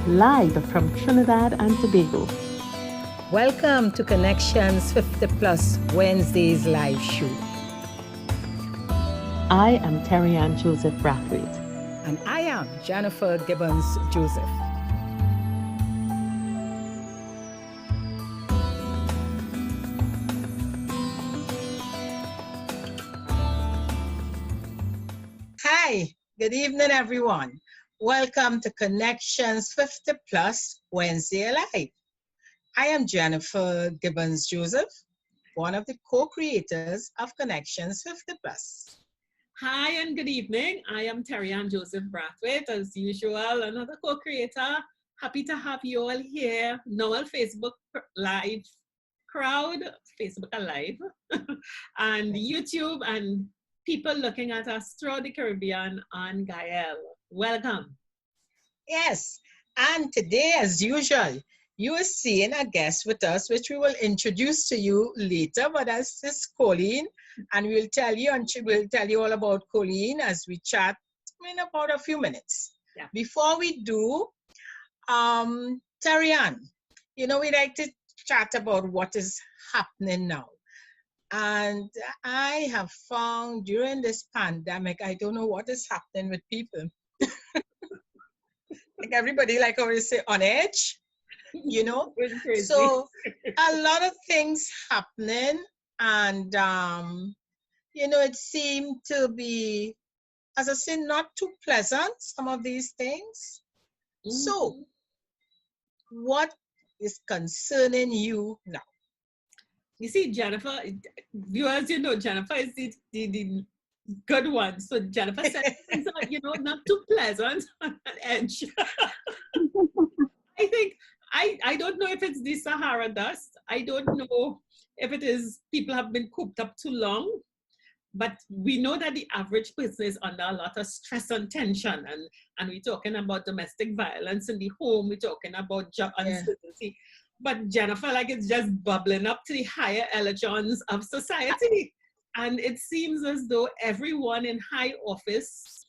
live from Trinidad and Tobago. Welcome to Connections 50 Plus Wednesdays live show. I am Terri-Ann Joseph Brathwaite. And I am Jennifer Gibbons Joseph. Hi, good evening, everyone. Welcome to Connections 50 Plus Wednesday Live. I am Jennifer Gibbons Joseph, one of the co-creators of Connections 50 Plus. Hi and good evening. I am Terri-Ann Joseph Brathwaite, as usual, another co-creator. Happy to have you all here. Noel Facebook Live crowd, Facebook Live, and YouTube, and people looking at us throughout the Caribbean on Gael. Welcome. Yes, and today, as usual, you are seeing a guest with us, which we will introduce to you later, but this is Colleen, and we'll tell you, and she will tell you all about Colleen as we chat in about a few minutes. Yeah. Before we do, Terri-Ann, we like to chat about what is happening now. And I have found during this pandemic, I don't know what is happening with people. Like everybody, like I always say, on edge. So a lot of things happening, and it seemed to be, as I say, not too pleasant, some of these things. So what is concerning you now? You see, Jennifer, viewers, Jennifer is the good one. So Jennifer said things are, not too pleasant on edge. I think I don't know if it's the Sahara dust. I don't know if it is people have been cooped up too long, but we know that the average person is under a lot of stress and tension, and we're talking about domestic violence in the home, we're talking about job uncertainty. But Jennifer, it's just bubbling up to the higher echelons of society. And it seems as though everyone in high office,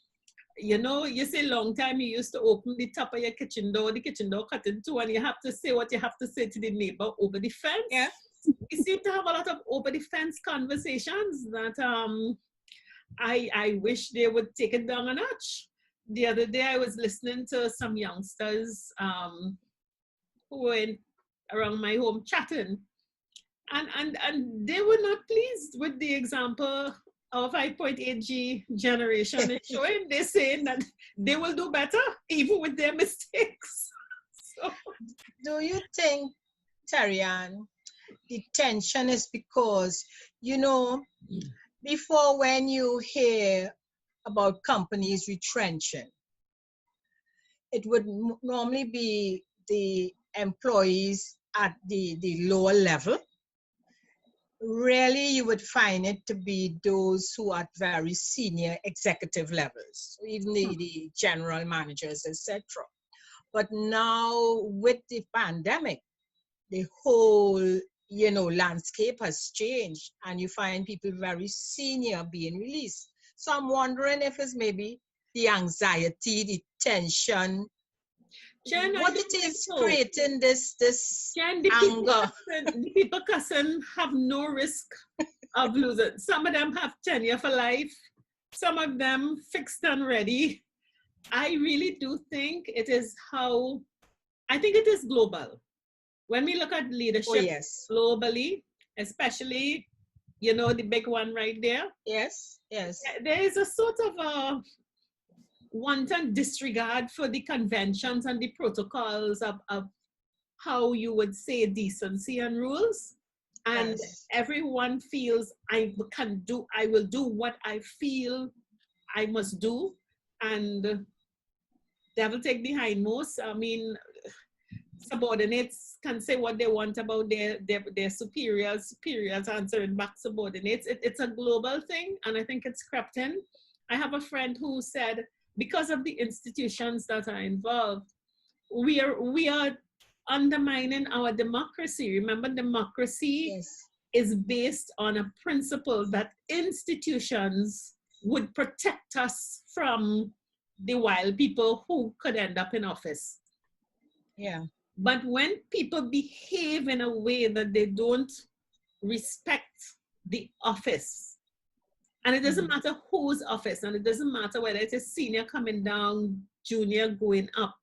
you say long time you used to open the top of your kitchen door, the kitchen door cut in two, and you have to say what you have to say to the neighbor over the fence. Yeah. We seem to have a lot of over the fence conversations that I wish they would take it down a notch. The other day I was listening to some youngsters who were around my home chatting, and they were not pleased with the example of 5.8G generation is showing. They're saying that they will do better even with their mistakes. So, do you think, Terri-Ann, the tension is because, before when you hear about companies retrenching, it would normally be the employees at the lower level. Really, you would find it to be those who are at very senior executive levels, even the general managers, etc. But now with the pandemic, the whole, landscape has changed, and you find people very senior being released. So I'm wondering if it's maybe the anxiety, the tension, Jen, what it is creating this Jen, anger. The people cussing have no risk of losing. Some of them have tenure for life. Some of them fixed and ready. I really do think it is I think it is global. When we look at leadership globally, especially, the big one right there. Yes. There is a sort of a wanton disregard for the conventions and the protocols of how you would say decency and rules. And everyone feels I will do what I feel I must do. And devil take the hindmost. I mean, subordinates can say what they want about their superiors answering back subordinates. It's a global thing, and I think it's crept in. I have a friend who said, because of the institutions that are involved, we are undermining our democracy. Remember, democracy is based on a principle that institutions would protect us from the wild people who could end up in office. Yeah. But when people behave in a way that they don't respect the office, and it doesn't matter whose office, and it doesn't matter whether it's a senior coming down, junior going up.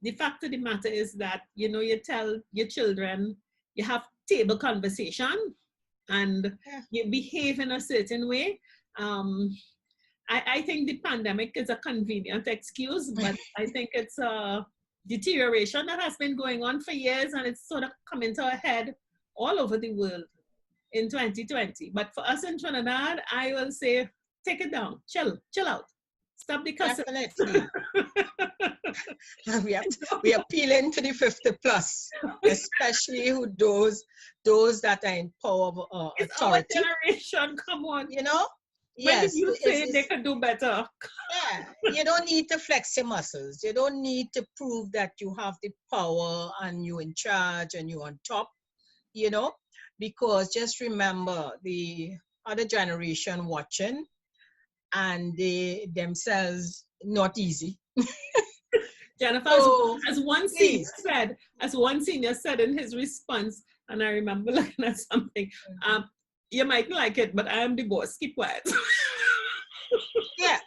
The fact of the matter is that, you know, you tell your children, you have table conversation, and you behave in a certain way. I think the pandemic is a convenient excuse, but I think it's a deterioration that has been going on for years, and it's sort of coming to a head all over the world in 2020. But for us in Trinidad, I will say, take it down, chill out, stop the cussing. Definitely. we are appealing to the 50 plus, especially who those that are in power of It's authority. our generation, come on. You know? When Yes. did you say they could do better? Yeah, you don't need to flex your muscles. You don't need to prove that you have the power and you're in charge and you're on top, you know, because just remember the other generation watching, and they themselves not easy. Jennifer, So, as one senior said in his response, and I remember looking at something, you might like it, but I am the boss, keep quiet. yeah.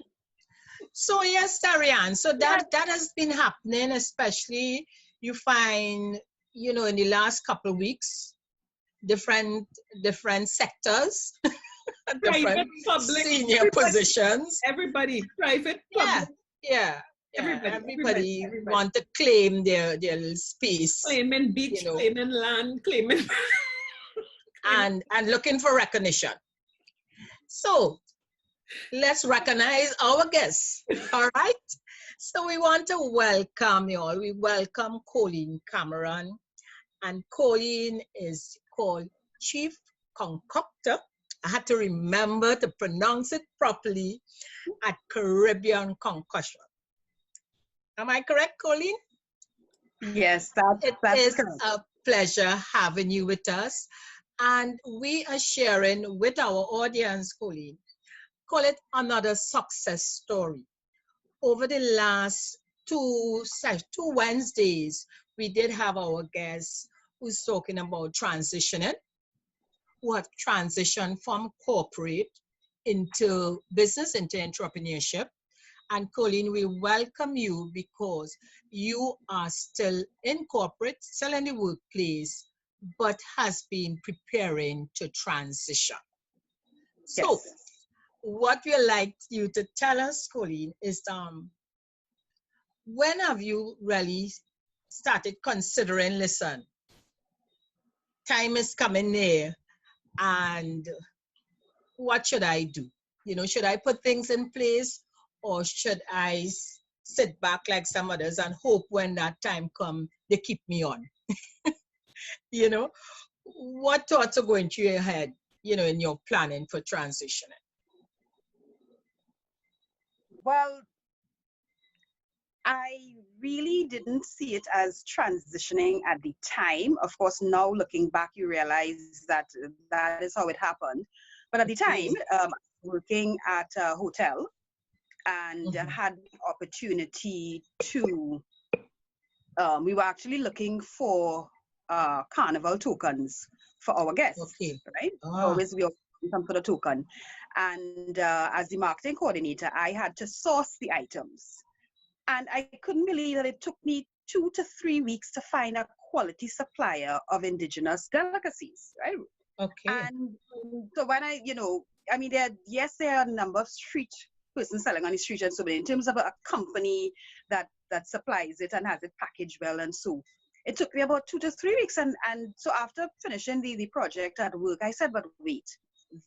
So yes, Terri-Ann, so that has been happening, especially you find, you know, in the last couple of weeks, different sectors, different public, senior positions. Everybody, private, public. Yeah. Everybody want to claim their little space. Claiming beach, you know, claiming land, claiming. and looking for recognition. So let's recognize our guests, all right? So we want to welcome you all. We welcome Colleen Cameron. And Colleen is called Chief Concoctor. I had to remember to pronounce it properly at Caribbean Concoctions. Am I correct, Colleen? Yes, that's It is correct. a pleasure having you with us. And we are sharing with our audience, Colleen, call it another success story. Over the last two Wednesdays, we did have our guest who's talking about transitioning, who have transitioned from corporate into business, into entrepreneurship. And Colleen, we welcome you because you are still in corporate, still in the workplace, but has been preparing to transition. So, Yes. what we'd like you to tell us, Colleen, is when have you really started considering, listen, time is coming near, and what should I do? You know, should I put things in place, or should I sit back like some others and hope when that time comes, they keep me on? You know, what thoughts are going through your head, you know, in your planning for transitioning? Well, I really didn't see it as transitioning at the time. Of course, now looking back, you realize that that is how it happened. But at the time, working at a hotel, and had the opportunity to, we were actually looking for carnival tokens for our guests, right? Always we are some sort of token. And as the marketing coordinator, I had to source the items. And I couldn't believe that it took me 2 to 3 weeks to find a quality supplier of indigenous delicacies, right? Okay. And so when I, you know, I mean, there are a number of street persons selling on the street and so, but in terms of a company that supplies it and has it packaged well, and so it took me about 2 to 3 weeks. And so after finishing the project at work, I said, but wait,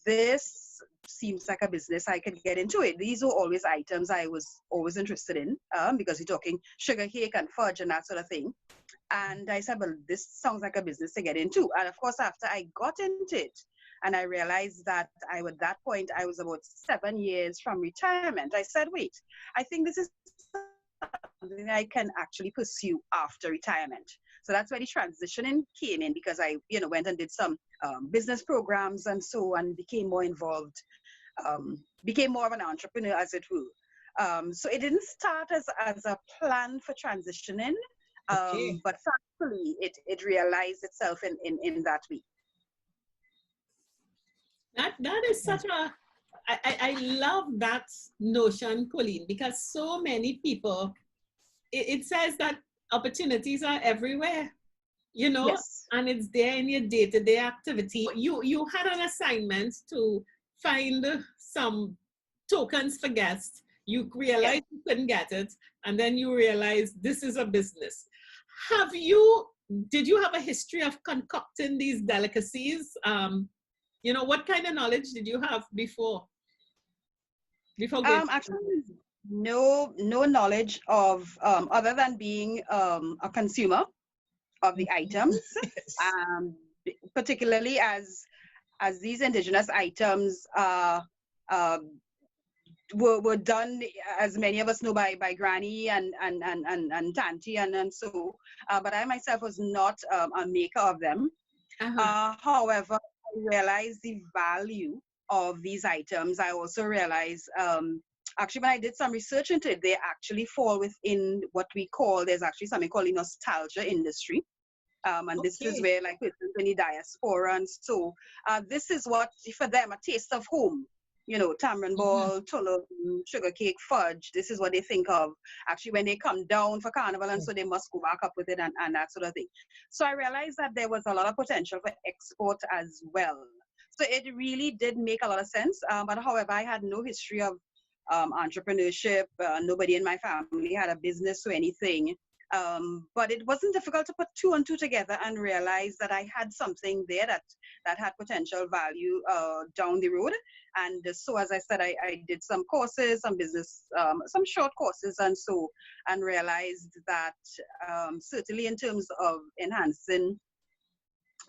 this seems like a business I could get into. It. These were always items I was always interested in, because you're talking sugar cake and fudge and that sort of thing. And I said, well, this sounds like a business to get into. And of course, after I got into it, and I realized that at that point, I was about 7 years from retirement, I said, wait, I think this is something I can actually pursue after retirement. So that's where the transitioning came in, because I, you know, went and did some business programs and so, and became more involved, became more of an entrepreneur, as it were. So it didn't start as a plan for transitioning. Okay. But thankfully, it realized itself in that way. That is such a I love that notion, Colleen, because so many people it says that opportunities are everywhere, you know, Yes. and it's there in your day-to-day activity. You had an assignment to find some tokens for guests. You Yes. realized you couldn't get it, and then you realize this is a business. Did you have a history of concocting these delicacies? What kind of knowledge did you have before going? Actually, no knowledge of other than being a consumer of the items, Yes. particularly as these indigenous items uh, were done, as many of us know, by granny and tanty and so. But I myself was not a maker of them. However, I realized the value of these items. I also realized, actually, when I did some research into it, they actually fall within what we call, there's actually something called the nostalgia industry. And this is Okay. where, like, persons in the diaspora and so, this is what, for them, a taste of home. You know, tamarind ball, tulum, sugar cake, fudge. This is what they think of actually when they come down for carnival, and so they must go back up with it and that sort of thing. So I realized that there was a lot of potential for export as well. So it really did make a lot of sense. But however, I had no history of entrepreneurship. Nobody in my family had a business or anything. But it wasn't difficult to put two and two together and realize that I had something there that had potential value down the road. And so, as I said, I did some courses, some business, some short courses, and realized that certainly in terms of enhancing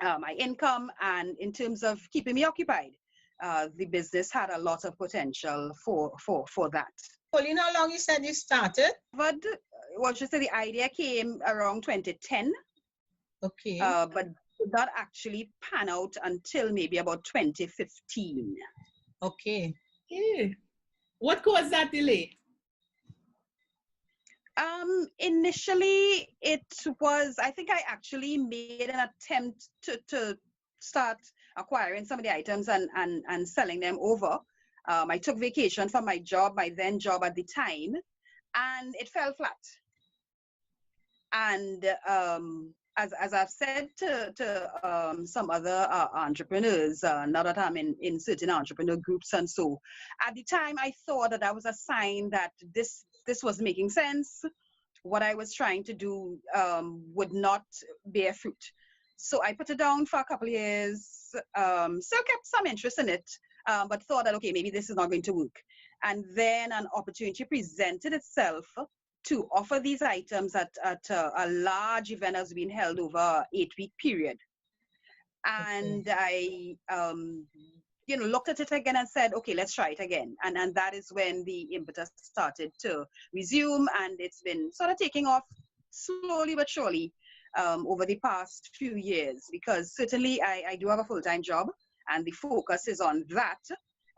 my income and in terms of keeping me occupied, the business had a lot of potential for that. Colleen, how long you said you started? But what you say, the idea came around 2010, Okay. but did not actually pan out until maybe about 2015. Okay. Yeah. What caused that delay? Initially, it was, I think I actually made an attempt to start acquiring some of the items and selling them over. I took vacation from my then job at the time, and it fell flat. And as I've said to some other entrepreneurs, now that I'm in certain entrepreneur groups and so, at the time I thought that was a sign that this was making sense. What I was trying to do would not bear fruit. So I put it down for a couple of years, still kept some interest in it, but thought that, okay, maybe this is not going to work. And then an opportunity presented itself to offer these items at a large event that's been held over an 8-week period. And I looked at it again and said, okay, let's try it again. And that is when the impetus started to resume, and it's been sort of taking off slowly but surely over the past few years, because certainly I do have a full-time job, and the focus is on that.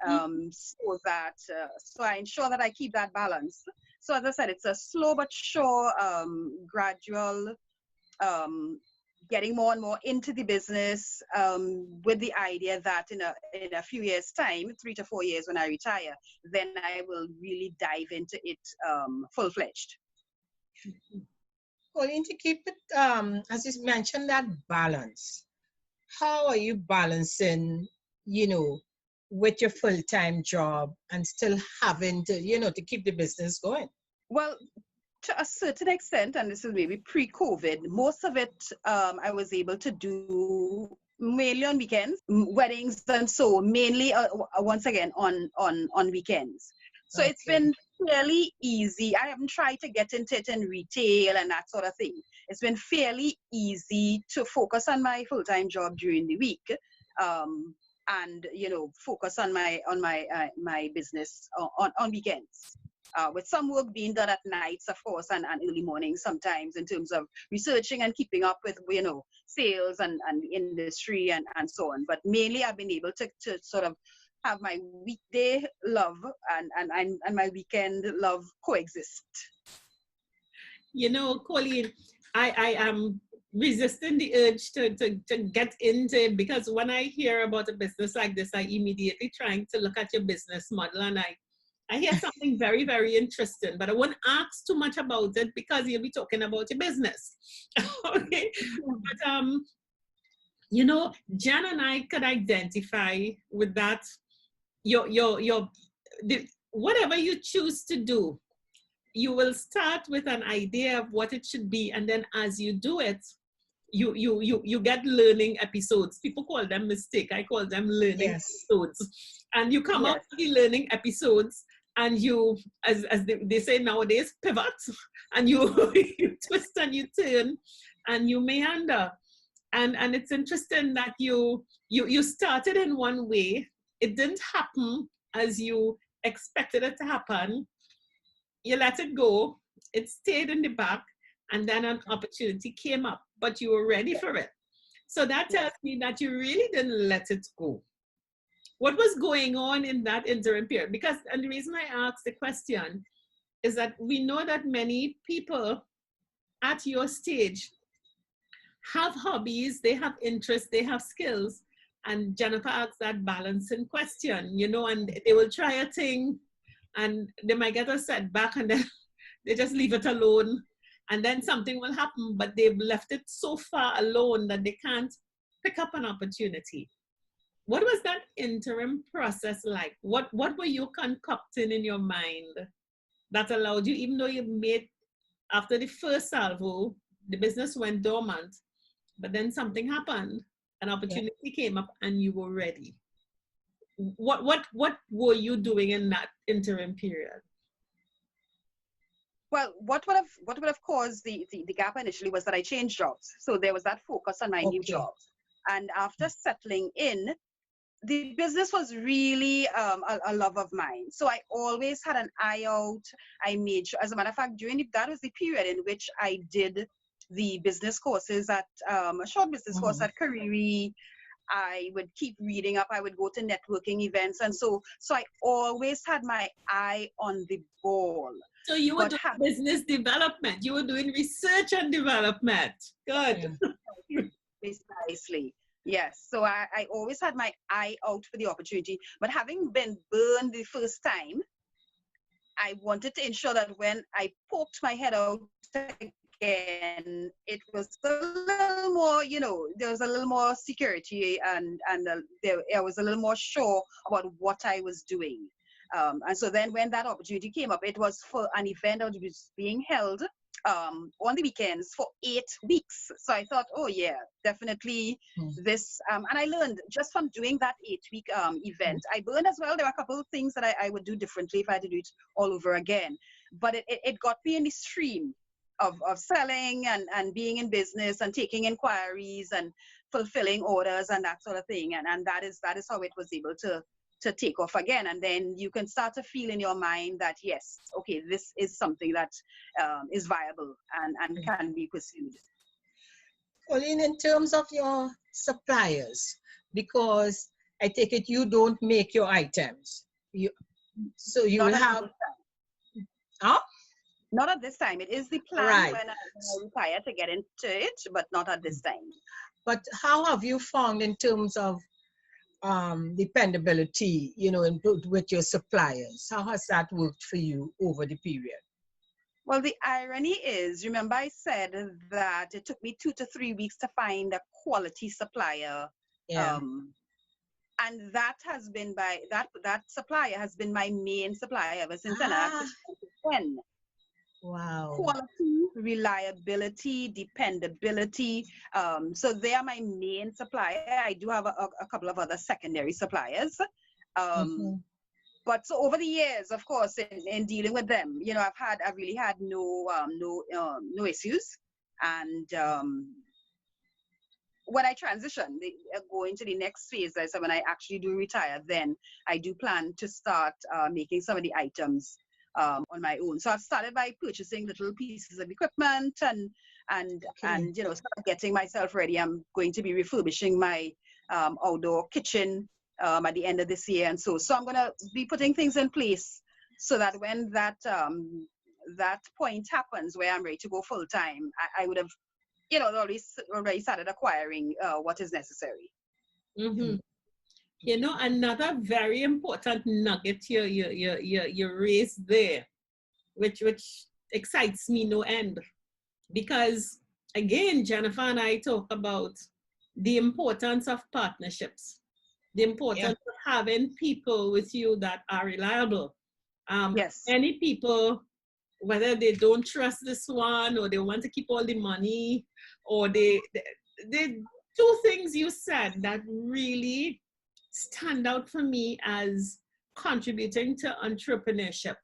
So I ensure that I keep that balance. So as I said, it's a slow but sure, gradual getting more and more into the business, with the idea that in a few years' time, 3 to 4 years when I retire, then I will really dive into it full-fledged. Colleen, to keep it, as you mentioned, that balance, how are you balancing, with your full-time job and still having to, to keep the business going? Well, to a certain extent, and this is maybe pre-COVID, most of it I was able to do mainly on weekends, weddings and so, mainly once again on weekends. So It's been fairly easy. I haven't tried to get into it in retail and that sort of thing. It's been fairly easy to focus on my full-time job during the week, and focus on my business on weekends. With some work being done at nights, of course, and early mornings sometimes, in terms of researching and keeping up with, sales and the industry and so on. But mainly I've been able to sort of have my weekday love and my weekend love coexist. Colleen, I am resisting the urge to get into it, because when I hear about a business like this, I immediately trying to look at your business model, and I hear something very, very interesting, but I won't ask too much about it because you'll be talking about your business. Okay. But you know, Jan and I could identify with that. Whatever you choose to do, you will start with an idea of what it should be, and then as you do it, you get learning episodes. People call them mistake. I call them learning episodes. And you come up with the learning episodes, and you, as they say nowadays, pivot, and you twist and you turn, and you meander. And it's interesting that you started in one way. It didn't happen as you expected it to happen. You let it go. It stayed in the back, and then an opportunity came up, but you were ready for it. So that tells me that you really didn't let it go. What was going on in that interim period? Because, and the reason I asked the question is that we know that many people at your stage have hobbies, they have interests, they have skills. And Jennifer asked that balancing question, you know, and they will try a thing and they might get a setback, and then they just leave it alone. And then something will happen, but they've left it so far alone that they can't pick up an opportunity. What was that interim process like? What were you concocting in your mind that allowed you, even though you made, after the first salvo, the business went dormant, but then something happened, an opportunity came up, and you were ready? What were you doing in that interim period? Well, what would have caused the gap initially was that I changed jobs. So there was that focus on my new jobs. And after settling in, the business was really a love of mine. So I always had an eye out. I made sure, as a matter of fact, that was the period in which I did the business courses at a short business course at Caribbean. I would keep reading up. I would go to networking events. And so I always had my eye on the ball. So you were doing business development. You were doing research and development. Good. Precisely. Yes. So I always had my eye out for the opportunity. But having been burned the first time, I wanted to ensure that when I poked my head out again, it was a little more, you know, there was a little more security, and I was a little more sure about what I was doing. And so then when that opportunity came up, it was for an event that was being held on the weekends for 8 weeks. So I thought, oh yeah, definitely this. And I learned just from doing that 8-week event. I learned as well, there were a couple of things that I would do differently if I had to do it all over again. But it got me in the stream of selling and being in business and taking inquiries and fulfilling orders and that sort of thing. And that is how it was able to take off again. And then you can start to feel in your mind that, yes, okay, this is something that is viable and can be pursued. Colleen, in terms of your suppliers, because I take it you don't make your items. You will have... Huh? Not at this time. It is the plan when I retire to get into it, but not at this time. But how have you found in terms of dependability, you know, with your suppliers? How has that worked for you over the period? Well, the irony is, remember I said that it took me 2 to 3 weeks to find a quality supplier. Yeah. And that has been that supplier has been my main supplier ever since then. 2010. Wow. Quality, reliability, dependability. So they are my main supplier. I do have a couple of other secondary suppliers. But so over the years, of course, in dealing with them, you know, I've really had no issues. And when I transition, go into the next phase, so when I actually do retire, then I do plan to start making some of the items on my own. So I've started by purchasing little pieces of equipment and you know, start getting myself ready. I'm going to be refurbishing my outdoor kitchen at the end of this year, and so I'm going to be putting things in place so that when that point happens where I'm ready to go full time, I would have you know, already started acquiring what is necessary. Mm-hmm. You know, another very important nugget you raised there, which excites me no end, because again, Jennifer and I talk about the importance of partnerships, the importance of having people with you that are reliable. Yes. Many people, whether they don't trust this one or they want to keep all the money, or they two things you said that really stand out for me as contributing to entrepreneurship.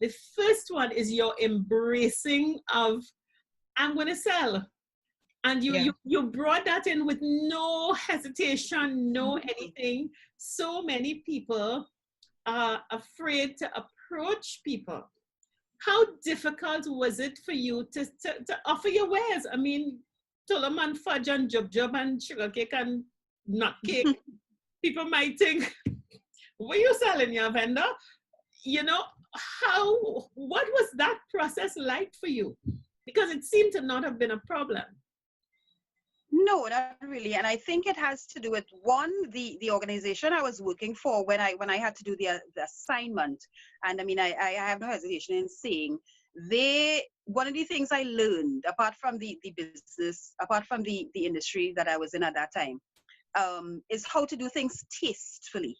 The first one is your embracing of, I'm going to sell. And you brought that in with no hesitation, no anything. So many people are afraid to approach people. How difficult was it for you to offer your wares? I mean, Toloman fudge and jub and sugar cake and nut cake. People might think, were you selling your vendor? You know, what was that process like for you? Because it seemed to not have been a problem. No, not really. And I think it has to do with, one, the organization I was working for when I had to do the assignment. And I mean, I have no hesitation in saying, one of the things I learned, apart from the business, apart from the industry that I was in at that time, is how to do things tastefully.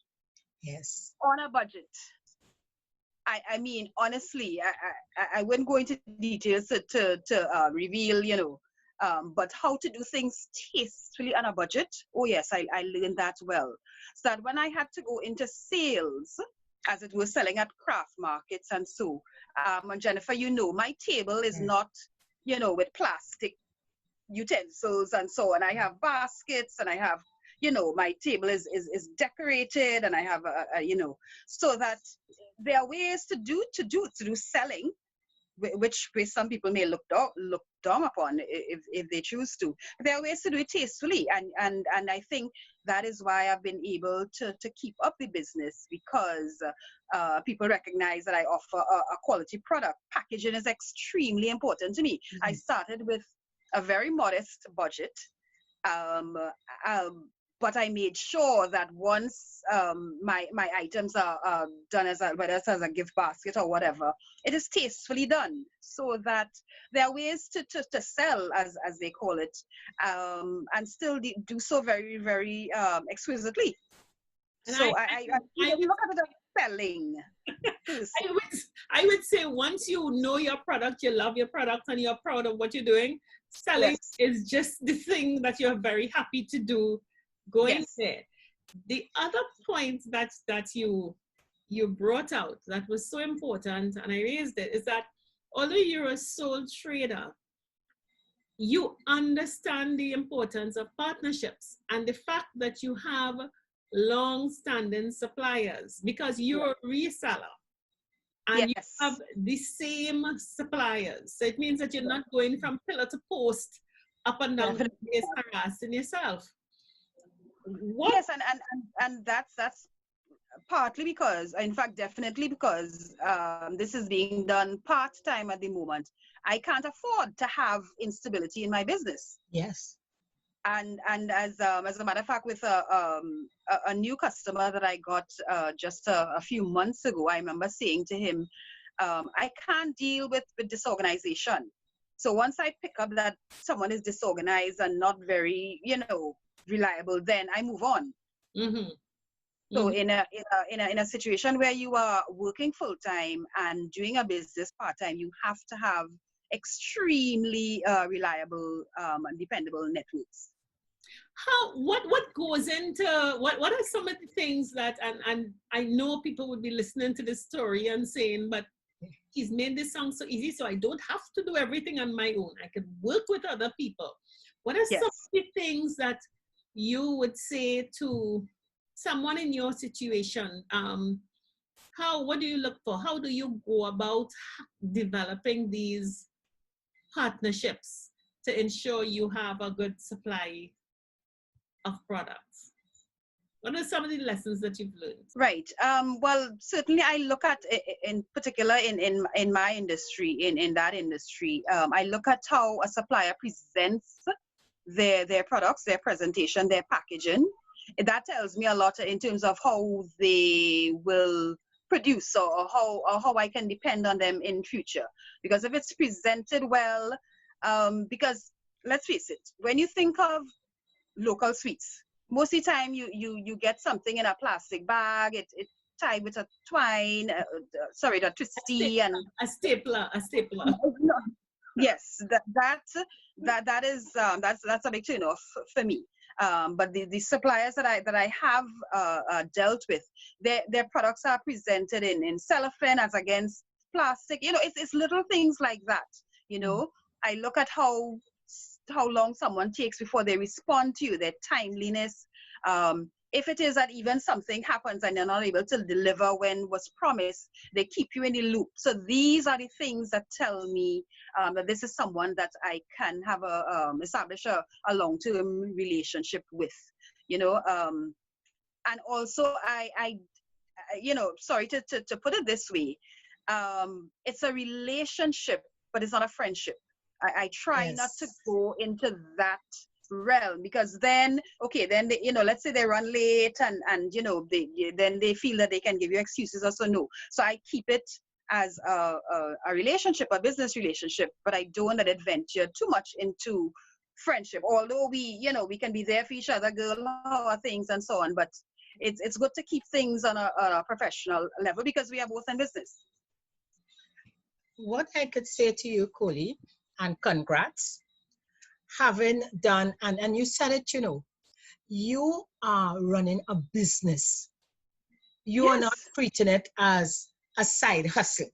Yes. On a budget. I mean, honestly, I wouldn't go into details to reveal, you know, but how to do things tastefully on a budget. Oh yes, I learned that well. So that when I had to go into sales, as it was selling at craft markets and so, and Jennifer, you know, my table is not, you know, with plastic utensils and so on. I have baskets and I have, you know, my table is decorated, and I have a you know, so that there are ways to do selling, which some people may look down upon if they choose to. There are ways to do it tastefully, and I think that is why I've been able to keep up the business, because people recognize that I offer a quality product. Packaging is extremely important to me. I started with a very modest budget, but I made sure that once my items are done whether it's as a gift basket or whatever, it is tastefully done, so that there are ways to sell, as they call it, and still do so very, very exquisitely. And so I look at it as selling. I would say, once you know your product, you love your product, and you're proud of what you're doing, selling is just the thing that you're very happy to do. Going there. The other point that you brought out that was so important, and I raised it, is that although you're a sole trader, you understand the importance of partnerships and the fact that you have long-standing suppliers, because you're a reseller and you have the same suppliers. So it means that you're not going from pillar to post up and down the place harassing yourself. Yes, and that's partly because, in fact, definitely because this is being done part-time at the moment. I can't afford to have instability in my business. Yes. And as a matter of fact, with a new customer that I got just a few months ago, I remember saying to him, I can't deal with disorganization. So once I pick up that someone is disorganized and not very, you know, reliable, then I move on. So in a situation where you are working full-time and doing a business part-time, you have to have extremely reliable and dependable networks. What goes into, what are some of the things that, and I know people would be listening to this story and saying, but he's made this sound so easy, so I don't have to do everything on my own. I can work with other people. What are some of the things that you would say to someone in your situation? What do you look for? How do you go about developing these partnerships to ensure you have a good supply of products? What are some of the lessons that you've learned? Right. Well, certainly I look at, in particular, in my industry, in that industry, I look at how a supplier presents their products, their presentation, their packaging. That tells me a lot in terms of how they will produce, or how I can depend on them in future. Because if it's presented well, because let's face it, when you think of local sweets, most of the time you get something in a plastic bag, it tied with a twine, sorry, the twisty, and a stapler. yes, that is that's a big turn off for me. But the suppliers that I have dealt with, their products are presented in cellophane as against plastic. You know, it's little things like that. You know, I look at how long someone takes before they respond to you, their timeliness. If it is that even something happens and they're not able to deliver when was promised, they keep you in the loop. So these are the things that tell me that this is someone that I can have establish a long-term relationship with, you know. And also I you know, sorry to put it this way, it's a relationship, but it's not a friendship. I try not to go into that realm, because then, okay, then they, you know, let's say they run late and you know, then they feel that they can give you excuses or so. No, so I keep it as a relationship, a business relationship, but I don't let it venture too much into friendship. Although we, you know, we can be there for each other, girl, how are things and so on, but it's good to keep things on a professional level, because we are both in business. What I could say to you, Colleen, and congrats, having done, and you said it, you know, you are running a business. You are not treating it as a side hustle.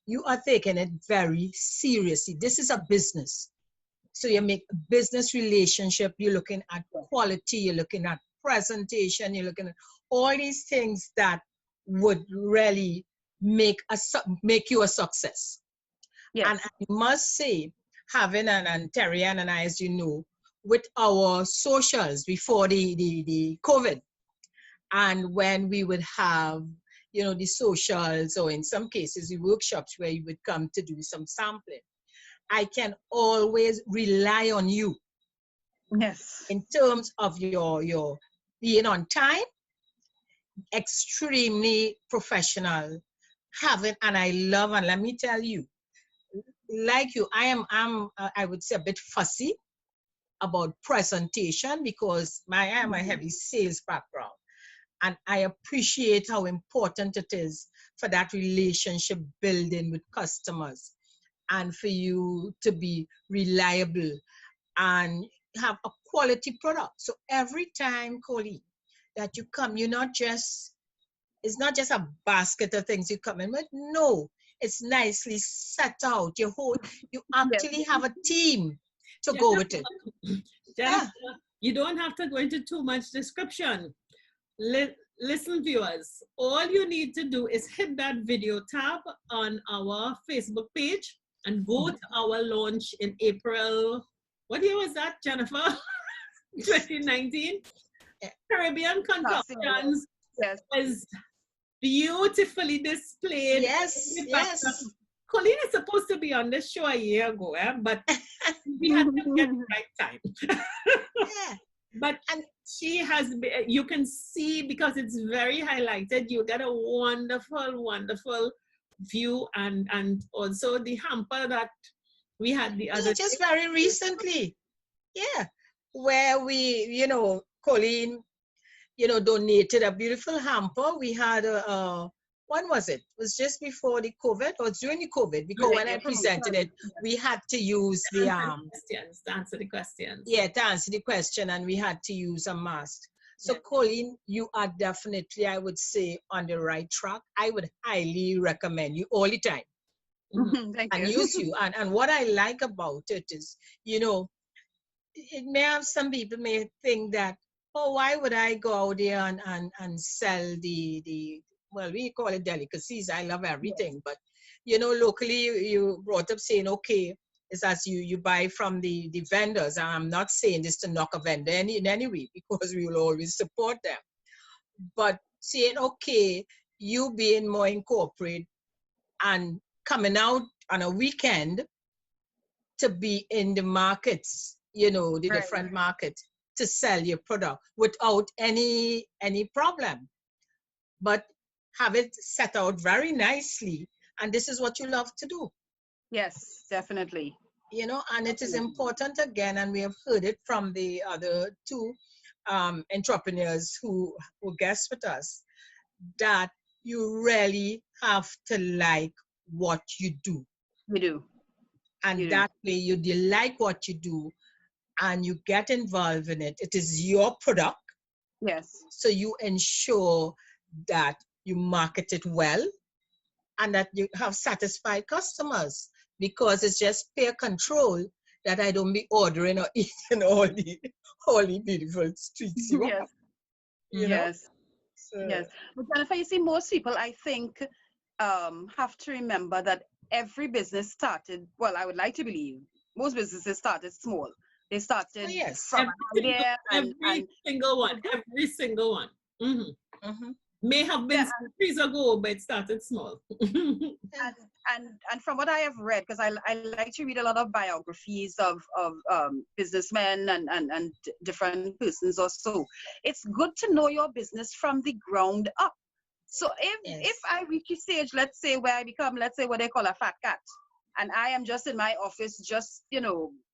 You are taking it very seriously. This is a business. So you make a business relationship, you're looking at quality, you're looking at presentation, you're looking at all these things that would really make you a success. Yes. And I must say, having, and Terri-Ann and I, as you know, with our socials before the COVID, and when we would have, you know, the socials, or in some cases the workshops where you would come to do some sampling, I can always rely on you. Yes. In terms of your being on time, extremely professional, having, and I love, and let me tell you, like you, I'm I would say a bit fussy about presentation, because I am a heavy sales background, and I appreciate how important it is for that relationship building with customers, and for you to be reliable and have a quality product. So every time, Colleen, that you come, you're not just, it's not just a basket of things you come in with. No, it's nicely set out. You actually have a team to go with it. Jennifer, you don't have to go into too much description. Listen, viewers, all you need to do is hit that video tab on our Facebook page and go to our launch in April. What year was that, Jennifer? 2019? Caribbean Concoctions is beautifully displayed. Yes, yes. Colleen is supposed to be on this show a year ago, but we had to get the right time. Yeah. But she has, you can see, because it's very highlighted, you get a wonderful, wonderful view, and also the hamper that we had the other just very recently. Yeah. Where we, you know, Colleen, you know, donated a beautiful hamper. We had when was it? It was just before the COVID, or during the COVID, because when I presented it, we had to use the questions, to answer the questions. Yeah, to answer the question, and we had to use a mask. So Colleen, you are definitely, I would say, on the right track. I would highly recommend you all the time. Thank and you. use you. And what I like about it is, you know, it may have, some people may think that, oh, why would I go out there and sell the well, we call it delicacies. I love everything. But, you know, locally you brought up saying, okay, it's as you buy from the vendors. And I'm not saying this to knock a vendor in any way, because we will always support them. but saying, okay, you being more incorporate and coming out on a weekend to be in the markets, the Right. different markets to sell your product without any problem. But have it set out very nicely. And this is what you love to do. Yes, definitely. And it is Definitely. important again, and we have heard it from the other two entrepreneurs who guest with us, that you really have to like what you do. We do. And You do. that way you like what you do and you get involved in it. It is your product. Yes. So you ensure that you market it well and that you have satisfied customers, because it's just peer control that I don't be ordering or eating all the beautiful streets you have, Yes. you know? Yes. So, Yes. But Jennifer, you see, most people, I think, have to remember that every business started, well, I would like to believe, most businesses started small. They started yes. from an idea Every single one. Every single one. Mm-hmm. May have been Yeah, centuries ago, but it started small. and from what I have read, because I like to read a lot of biographies of businessmen and different persons or so, it's good to know your business from the ground up. So if I reach a stage, let's say, where I become, let's say, what they call a fat cat, and I am just in my office, just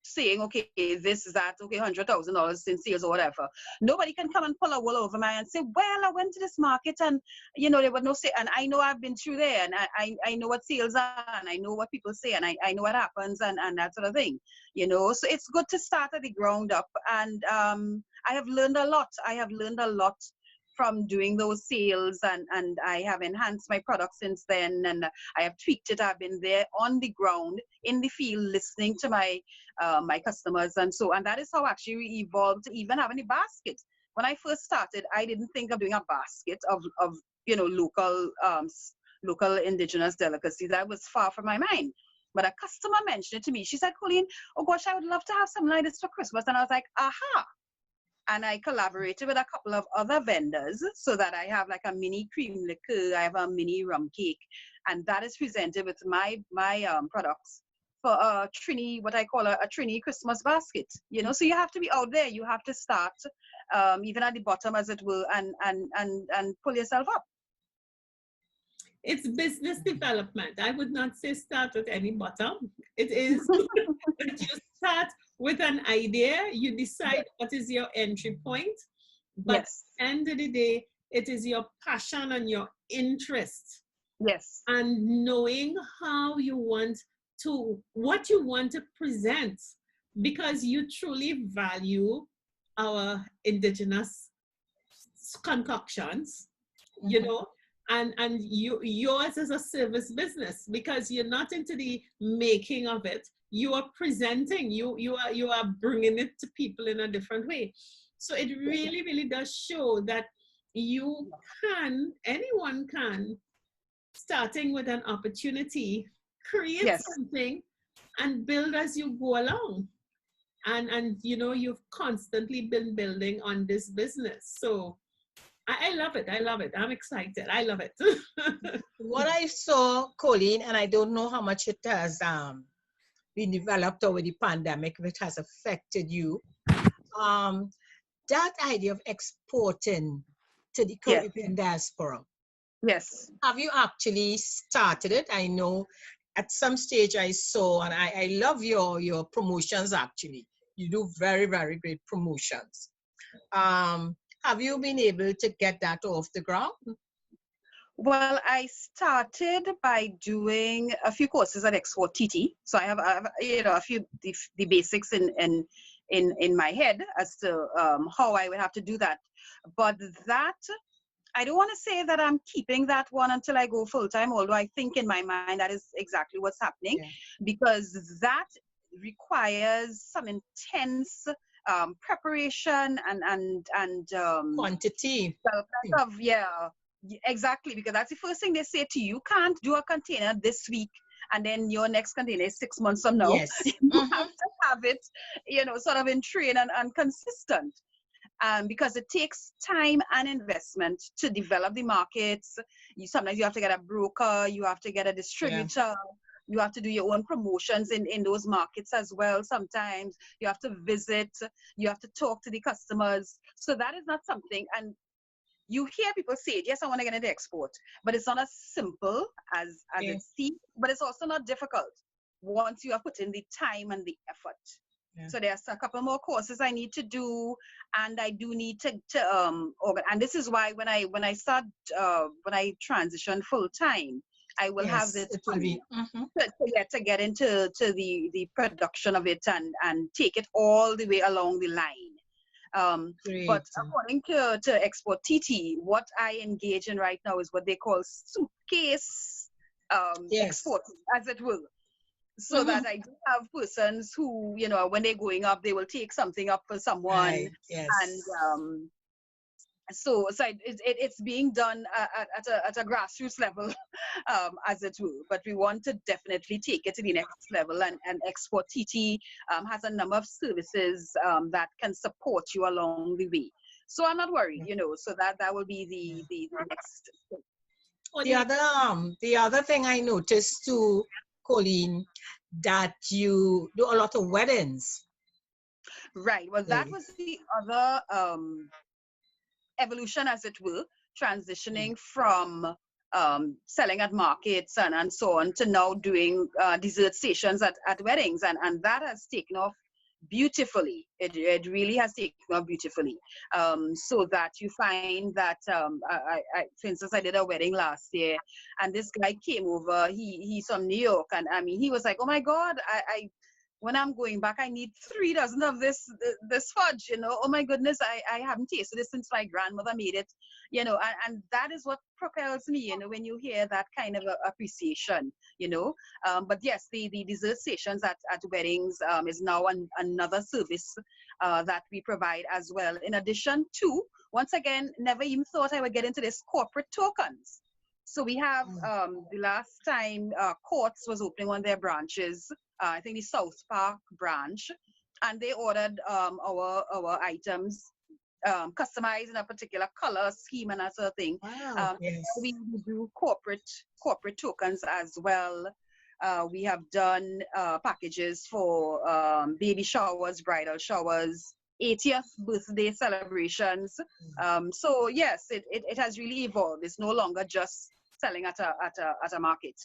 saying, okay, this is that, okay, $100,000 in sales or whatever. Nobody can come and pull a wool over my and say, well, I went to this market and there were no sales, and I know I've been through there, and I know what sales are, and I know what people say, and I know what happens, and that sort of thing. So it's good to start at the ground up, and I have learned a lot. From doing those sales, and I have enhanced my product since then, and I have tweaked it. I've been there on the ground in the field listening to my customers, and that is how actually we evolved to even having a basket. When I first started, I didn't think of doing a basket of local indigenous delicacies. That was far from my mind. But a customer mentioned it to me. She said, Colleen, oh gosh, I would love to have something like this for Christmas. And I was like, aha. And I collaborated with a couple of other vendors so that I have like a mini cream liqueur, I have a mini rum cake, and that is presented with my products for what I call a Trini Christmas basket. So you have to be out there. You have to start even at the bottom, as it were, and pull yourself up. It's business development. I would not say start at any bottom. It is that you start with an idea, you decide what is your entry point, but Yes. at the end of the day, it is your passion and your interest. Yes. And knowing what you want to present, because you truly value our indigenous concoctions, and yours is a service business, because you're not into the making of it. You are presenting, you are bringing it to people in a different way. So it really, really does show that anyone can, starting with an opportunity, create Yes. something and build as you go along. And you've constantly been building on this business. So I love it. I'm excited. I love it. What I saw, Colleen, and I don't know how much it has been developed over the pandemic, if it has affected you, that idea of exporting to the Caribbean diaspora. Yes. Have you actually started it? I know at some stage I saw, and I love your promotions actually. You do very, very great promotions. Have you been able to get that off the ground? Well, I started by doing a few courses at Export TT. So I have a few the basics in my head as to how I would have to do that. But that, I don't want to say that I'm keeping that one until I go full time, although I think in my mind that is exactly what's happening, because that requires some intense preparation and quantity. Exactly, because that's the first thing they say to you. You can't do a container this week and then your next container is 6 months from now. Yes. You have to have it, sort of in train and consistent. because it takes time and investment to develop the markets. Sometimes you have to get a broker, you have to get a distributor, you have to do your own promotions in those markets as well. Sometimes you have to visit, you have to talk to the customers. So that is not something, and you hear people say, yes, I want to get into export, but it's not as simple as it seems, but it's also not difficult once you have put in the time and the effort. So there's a couple more courses I need to do, and I do need to and this is why when I transition full time, I will have this to get into the production of it and take it all the way along the line. But according to Export TT, what I engage in right now is what they call suitcase export, as it will. So that I do have persons who, when they're going up, they will take something up for someone. And so it's being done at a grassroots level, as it will. But we want to definitely take it to the next level. And Export TT has a number of services that can support you along the way. So I'm not worried, so that will be the next thing. The other thing I noticed too, Colleen, that you do a lot of weddings. Right. Well, that was the other evolution, as it will, transitioning from selling at markets and so on to now doing dessert stations at weddings, and that has taken off beautifully. It really has taken off beautifully. So that you find that for instance, I did a wedding last year, and this guy came over. He's from New York, and I mean, he was like, "Oh my God, I when I'm going back, I need 3 dozen of this fudge, Oh my goodness, I haven't tasted this since my grandmother made it, and that is what propels me, when you hear that kind of appreciation, But yes, the dessert stations at weddings is now another service that we provide as well. In addition to, once again, never even thought I would get into this, corporate tokens. So we have the last time Courts was opening one of their branches, I think the South Park branch, and they ordered our items customized in a particular color scheme and that sort of thing. Wow. We do corporate tokens as well. We have done packages for baby showers, bridal showers, 80th birthday celebrations. So yes, it has really evolved. It's no longer just selling at a market.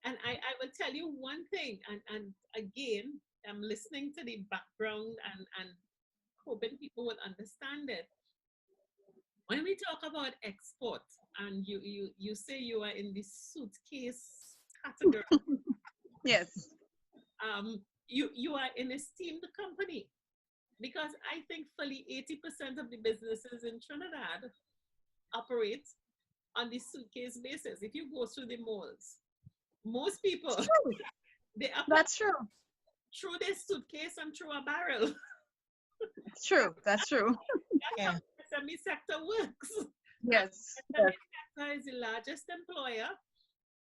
And I will tell you one thing, and again, I'm listening to the background and hoping people will understand it. When we talk about export, and you say you are in the suitcase category, Yes. You are an esteemed company, because I think fully 80% of the businesses in Trinidad operate on the suitcase basis. If you go through the malls, most people, they operate That's true. through their suitcase and through a barrel. It's true. That's true. That's how the SME sector works. Yes. The SME sector is the largest employer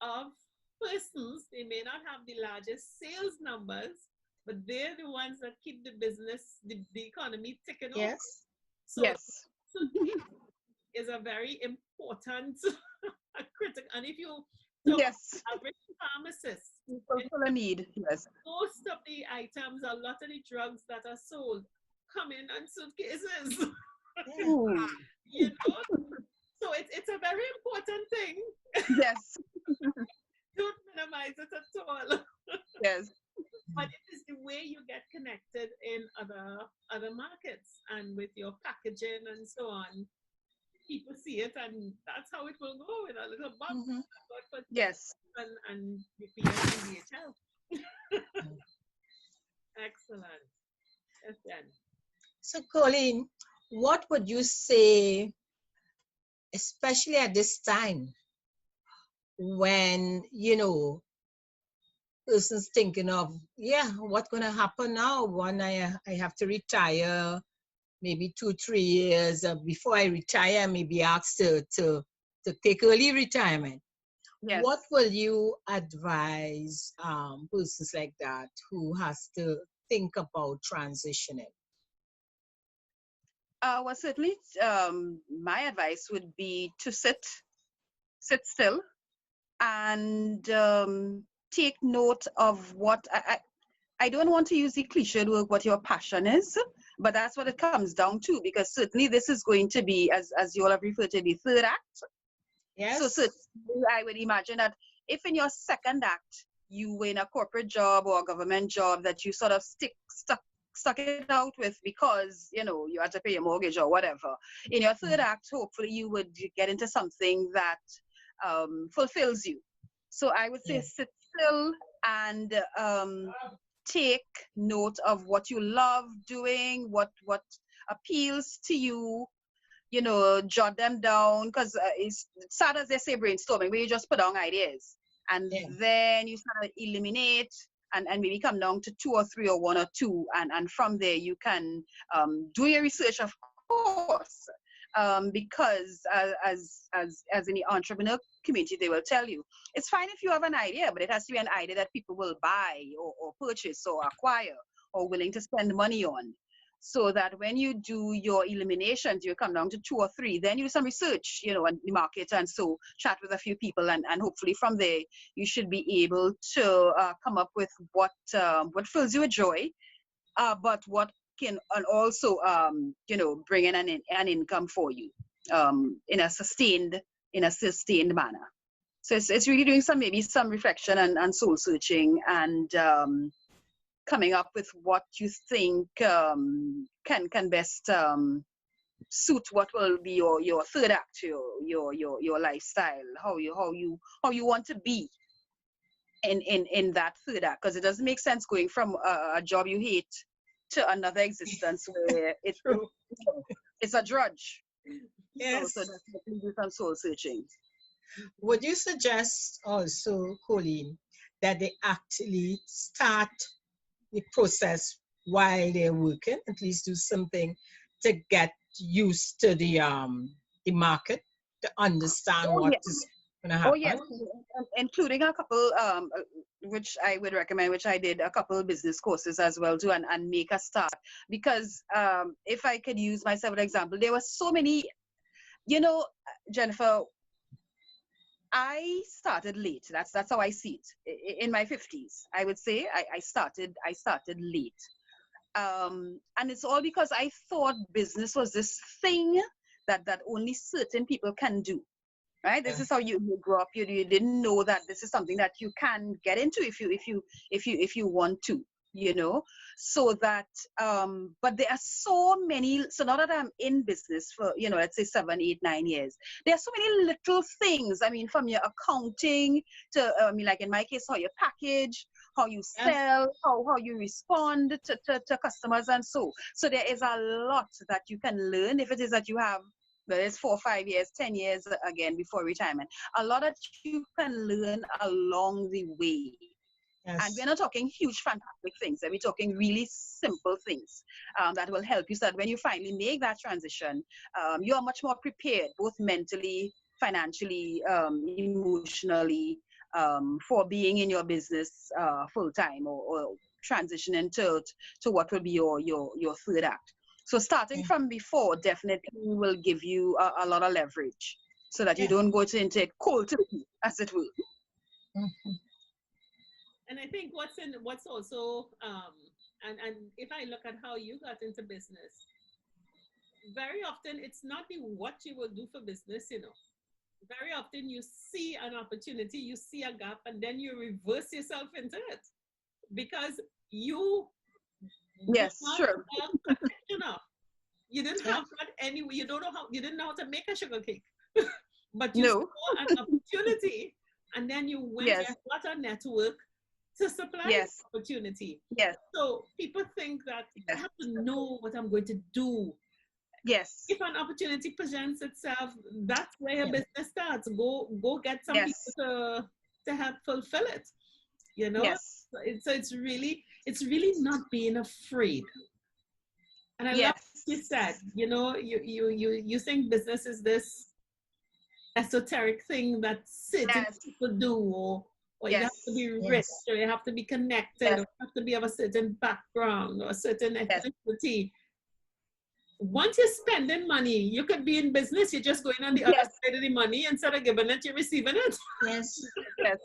of persons. They may not have the largest sales numbers, but they're the ones that keep the business, the economy ticking over. So, yes. suitcase is a very important critical. And if you talk average pharmacist, fulfill a need. Yes. most of the items, a lot of the drugs that are sold come in on suitcases. So it's a very important thing. Yes. Don't minimize it at all. Yes. But it is the way you get connected in other markets, and with your packaging and so on. People see it, and that's how it will go, in a little box. Yes. And the DHL. Excellent. Yes, then. So, Colleen, what would you say, especially at this time, when, persons thinking of, what's going to happen now? When I have to retire, maybe 2-3 years before I retire, maybe asked to take early retirement. Yes. What will you advise persons like that who has to think about transitioning? Well, certainly, my advice would be to sit still, and take note of what I don't want to use the cliched word what your passion is, but that's what it comes down to, because certainly this is going to be, as you all have referred to, the third act. So Yes. certainly I would imagine that if in your second act you were in a corporate job or a government job that you sort of stuck it out with because you had to pay your mortgage or whatever, in your third act hopefully you would get into something that fulfills you. So I would say Yeah. sit still and take note of what you love doing, what appeals to you, jot them down, because it's sad as they say brainstorming, where you just put down ideas and Yeah. then you sort of eliminate and maybe come down to two or three or one or two, and from there you can do your research, of course, because as in the entrepreneur community, they will tell you it's fine if you have an idea, but it has to be an idea that people will buy or purchase or acquire or willing to spend money on. So that when you do your eliminations, you come down to two or three, then you do some research, on the market, and so chat with a few people, and hopefully from there you should be able to come up with what fills you with joy, but what can and also bring in an income for you in a sustained manner. So it's really doing maybe some reflection and soul searching, and coming up with what you think can best suit what will be your third act, your lifestyle, how you want to be in that third act, because it doesn't make sense going from a job you hate to another existence where True. it's a drudge. Yes. So definitely do some soul searching. Would you suggest also, Colleen, that they actually start the process while they're working, at least do something to get used to the market, to understand Oh what yes. is going to Oh happen? yes, including a couple, which I would recommend, which I did a couple business courses as well too, and make a start. Because if I could use myself as an example, there were so many, Jennifer, I started late. That's how I see it. In my 50s, I would say I started late. And it's all because I thought business was this thing that only certain people can do. Right, this Yeah. is how you grew up. You didn't know that this is something that you can get into if you want to, so that but there are so many. So now that I'm in business for let's say 7, 8, 9 years, there are so many little things. I mean, from your accounting to like in my case, how you package, how you Yes. sell, how you respond to customers, and so there is a lot that you can learn if it is that you have, whether it's 4, 5 years, 10 years again before retirement. A lot that you can learn along the way. And we're Yes. not talking huge, fantastic things. We're talking really simple things that will help you, so that when you finally make that transition, you are much more prepared, both mentally, financially, emotionally, for being in your business full time, or transitioning to what will be your third act. So starting Yeah. from before definitely will give you a lot of leverage, so that you Yeah. don't go into it cold turkey, as it were. Mhm. And I think what's also and if I look at how you got into business, very often it's not the what you will do for business, very often you see an opportunity, you see a gap, and then you reverse yourself into it because you do Yes, not sure. confectioner. You didn't Yeah. have that anyway. You didn't know how to make a sugar cake, but you No. saw an opportunity, and then you went Yes. and got a network to supply Yes. the opportunity. Yes. So people think that I Yes. have to know what I'm going to do. Yes. If an opportunity presents itself, that's where your Yeah. business starts. Go get some people Yes. to help fulfill it. You know, Yes. so it's really not being afraid. And I love Yes. what you said. You think business is this esoteric thing that certain Yes. people do, or you have to Yes. be rich, Yes. or you have to be connected, Yes. or you have to be of a certain background or a certain Yes. ethnicity. once you're spending money, you could be in business, you're just going on the other side of the money. Instead of giving it, you're receiving it. Yes. Yes.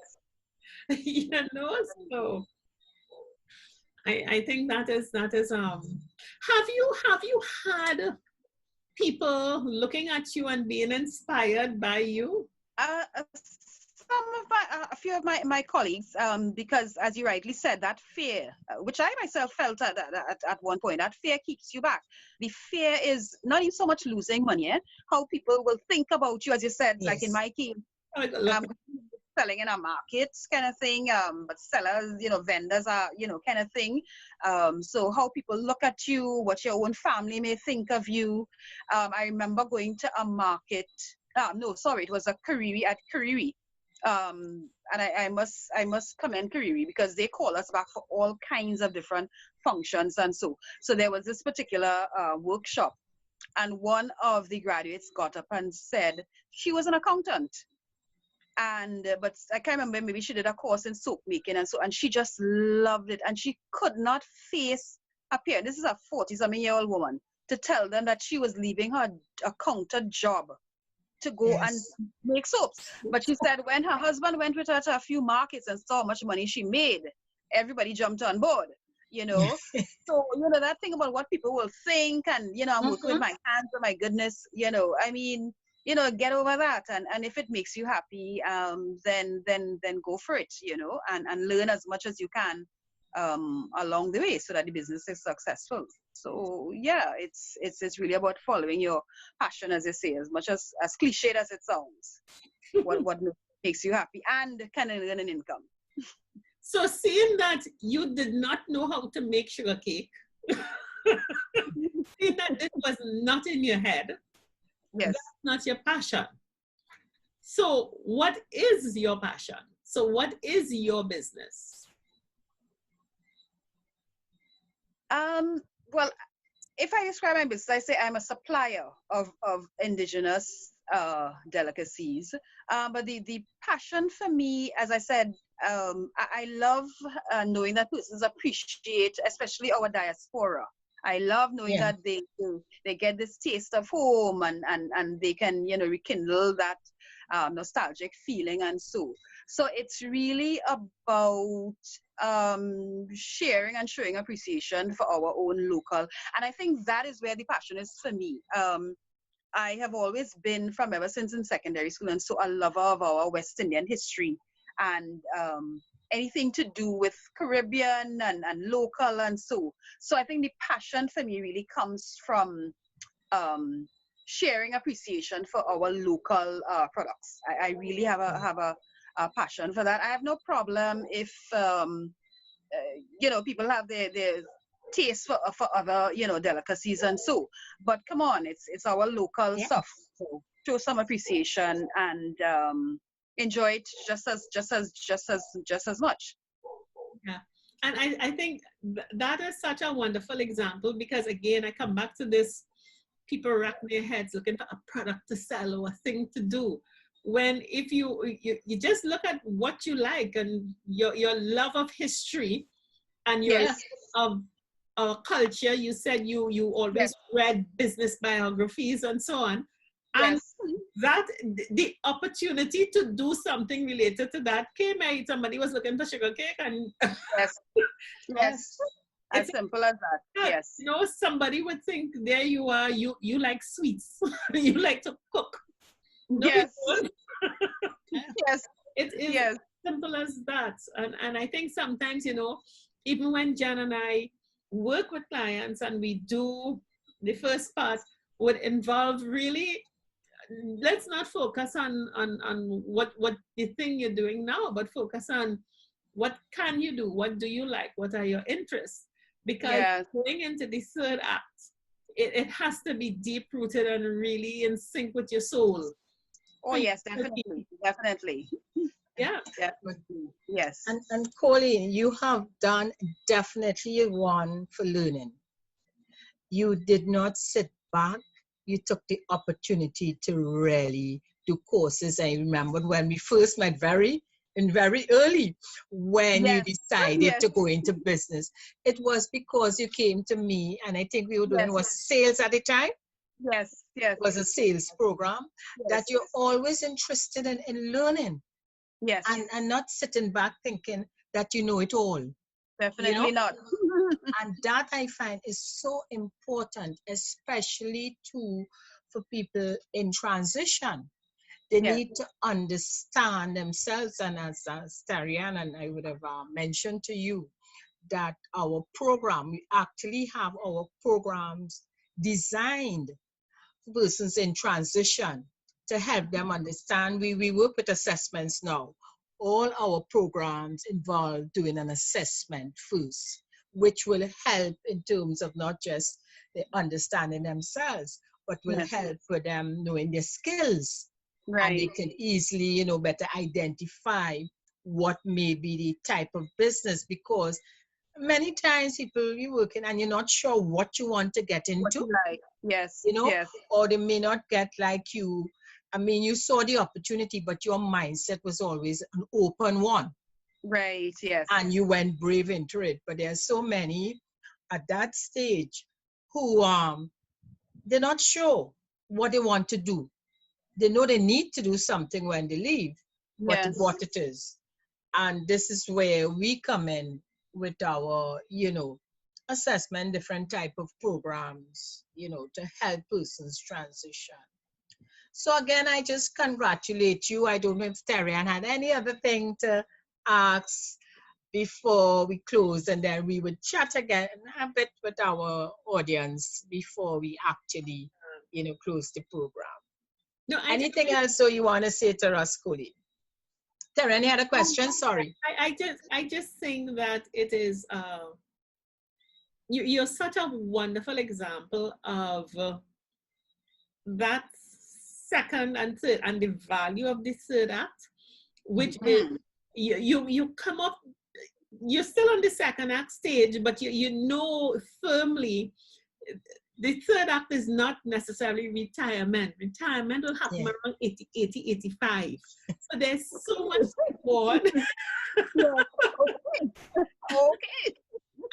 You know, so I think that is have you had people looking at you and being inspired by you? A few of my colleagues, because as you rightly said, that fear, which I myself felt at one point, that fear keeps you back. The fear is not even so much losing money, how people will think about you, as you said, like in my case, selling in a market kind of thing, but sellers, vendors are, kind of thing. So how people look at you, what your own family may think of you. I remember going to a market, it was a Kariri at Kariri. And I must commend Kariri because they call us back for all kinds of different functions. And so there was this particular workshop, and one of the graduates got up and said she was an accountant. But I can't remember, maybe she did a course in soap making and she just loved it, and she could not face a parent. This is a 40-something-year-old woman, to tell them that she was leaving her accountant job to go and make soaps. But she said when her husband went with her to a few markets and saw how much money she made, everybody jumped on board, So, that thing about what people will think, and, I'm working with my hands, oh my goodness, I mean, get over that. And if it makes you happy, then go for it, and learn as much as you can along the way so that the business is successful. So yeah, it's really about following your passion, as you say, as much as cliched as it sounds. what makes you happy and can earn an income. So seeing that you did not know how to make sugar cake, seeing that this was not in your head, that's not your passion. So what is your passion? So what is your business? Well, if I describe my business, I say I'm a supplier of indigenous delicacies. But the passion for me, as I said, I love knowing that persons appreciate, especially our diaspora. I love knowing that they get this taste of home, and they can, rekindle that nostalgic feeling. And so it's really about sharing and showing appreciation for our own local. And I think that is where the passion is for me. I have always been, from ever since in secondary school, and so a lover of our West Indian history, and anything to do with Caribbean and local. And so I think the passion for me really comes from sharing appreciation for our local products. I really have a passion for that. I have no problem if people have their taste for other delicacies and so, but come on, it's our local stuff. So show some appreciation and enjoy it just as much. Yeah, and I think that is such a wonderful example, because again, I come back to this: people rack their heads looking for a product to sell or a thing to do. When if you just look at what you like and your love of history and your love of our culture. You said you always read business biographies and so on. And that the opportunity to do something related to that came out. Somebody was looking for sugar cake, and as simple as that. Somebody would think, there you are, you like sweets, you like to cook. No, it is simple as that. And I think sometimes, even when Jan and I work with clients and we do the first part, would involve really, let's not focus on what the thing you're doing now, but focus on what can you do, what do you like, what are your interests, because going into the third act, it has to be deep rooted and really in sync with your soul. Oh yes, definitely. Yeah, definitely. Yes. And Colleen, you have done definitely one for learning. You did not sit back. You took the opportunity to really do courses. I remember when we first met, very and very early when you Yes. decided Yes. to go into business. It was because you came to me, and I think we were doing Yes. was sales at the time. Yes. Yes. Was a sales program that Yes. you're always interested in learning Yes. and not sitting back thinking that you know it all. Definitely not. And that I find is so important, especially for people in transition. They Yes. need to understand themselves. And as Terri-Ann and I would have mentioned to you, that our program, we actually have our programs designed for persons in transition to help them understand. We work with assessments now. All our programs involve doing an assessment first, which will help in terms of not just the understanding themselves, but will Yes. help for them knowing their skills. And they Right. can easily, better identify what may be the type of business, because many times people you're working and you're not sure what you want to get What into, you like. Yes. Yes. or they may not get like you. I mean, you saw the opportunity, but your mindset was always an open one, Right. Yes. and you went brave into it. But there are so many at that stage who they're not sure what they want to do. They know they need to do something when they leave, but Yes. what it is. And this is where we come in with our, assessment, different type of programs, to help persons transition. So again, I just congratulate you. I don't know if Terri-Ann had any other thing to ask before we close, and then we would chat again a bit with our audience before we actually, close the program. No, Anything else so you want to say to us, Colleen? Terri, any other questions? Sorry. I just think that it is you're such a wonderful example of that second and third and the value of the third act, which is you come up, you're still on the second act stage, but you know firmly the third act is not necessarily retirement. Retirement will happen around 80, 85. So there's so much support. Okay.